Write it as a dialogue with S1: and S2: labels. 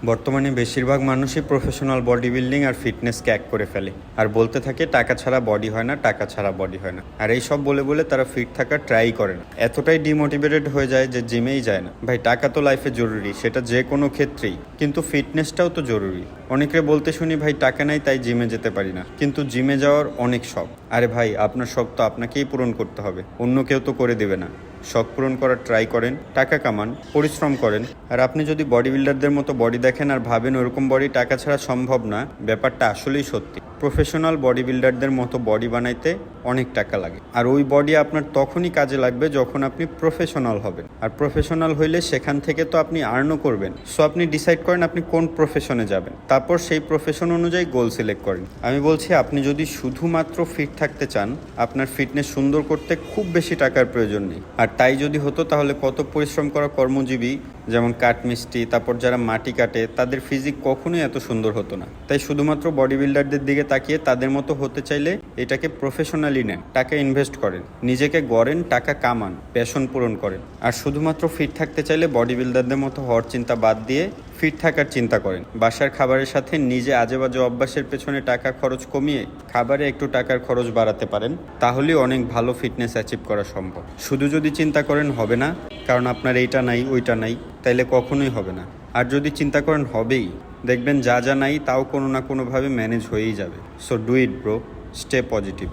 S1: বর্তমানে বেশিরভাগ মানুষই প্রফেশনাল বডি বিল্ডিং আর ফিটনেসকে এক করে ফেলে আর বলতে থাকে টাকা ছাড়া বডি হয় না, টাকা ছাড়া বডি হয় না। আর এই সব বলে বলে তারা ফিট থাকার ট্রাই করে না, এতটাই ডিমোটিভেটেড হয়ে যায় যে জিমেই যায় না। ভাই টাকা তো লাইফে জরুরি, সেটা যে কোনো ক্ষেত্রেই, কিন্তু ফিটনেসটাও তো জরুরি। অনেকে বলতে শুনি ভাই টাকা নাই তাই জিমে যেতে পারি না, কিন্তু জিমে যাওয়ার অনেক শখ। আরে ভাই আপনার শখ তো আপনাকেই পূরণ করতে হবে, অন্য কেউ তো করে দেবে না। শখ পূরণ করার ট্রাই করেন, টাকা কামান, পরিশ্রম করেন। আর আপনি যদি বডি বিল্ডারদের মতো বডি দেখেন আর ভাবেন ওরকম বডি টাকা ছাড়া সম্ভব না, ব্যাপারটা আসলেই সত্যি। প্রফেশনাল বডি বিল্ডারদের মতো বডি বানাইতে অনেক টাকা লাগে, আর ওই বডি আপনার তখনই কাজে লাগবে যখন আপনি প্রফেশনাল হবেন। আর প্রফেশনাল হইলে সেখান থেকে তো আপনি আর্নও করবেন। সো আপনি ডিসাইড করেন আপনি কোন প্রফেশনে যাবেন, তারপর সেই প্রফেশন অনুযায়ী গোল সিলেক্ট করেন। আমি বলছি আপনি যদি শুধুমাত্র ফিট থাকতে চান, আপনার ফিটনেস সুন্দর করতে খুব বেশি টাকার প্রয়োজন নেই। আর তাই যদি হতো তাহলে কত পরিশ্রম করা কর্মজীবী যেমন কাঠমিস্ত্রি, তারপর যারা মাটি কাটে, তাদের ফিজিক কখনোই এত সুন্দর হতো না। তাই শুধুমাত্র বডি বিল্ডারদের দিকে তাকিয়ে তাদের মতো হতে চাইলে এটাকে প্রফেশনালি নেন, টাকা ইনভেস্ট করেন, নিজেকে গড়েন, টাকা কামান, প্যাশন পূরণ করেন। আর শুধুমাত্র ফিট থাকতে চাইলে বডি বিল্ডারদের মতো হওয়ার চিন্তা বাদ দিয়ে ফিট থাকার চিন্তা করেন। বাসার খাবারের সাথে নিজে আজেবাজে অভ্যাসের পেছনে টাকা খরচ কমিয়ে খাবারে একটু টাকার খরচ বাড়াতে পারেন, তাহলেই অনেক ভালো ফিটনেস অ্যাচিভ করা সম্ভব। শুধু যদি চিন্তা করেন হবে না, কারণ আপনার এইটা নাই ওইটা নাই, তাইলে কখনোই হবে না। আর যদি চিন্তা করেন হবেই, দেখবেন যা যা নাই তাও কোনো না কোনোভাবে ম্যানেজ হয়েই যাবে। So do it bro, stay positive.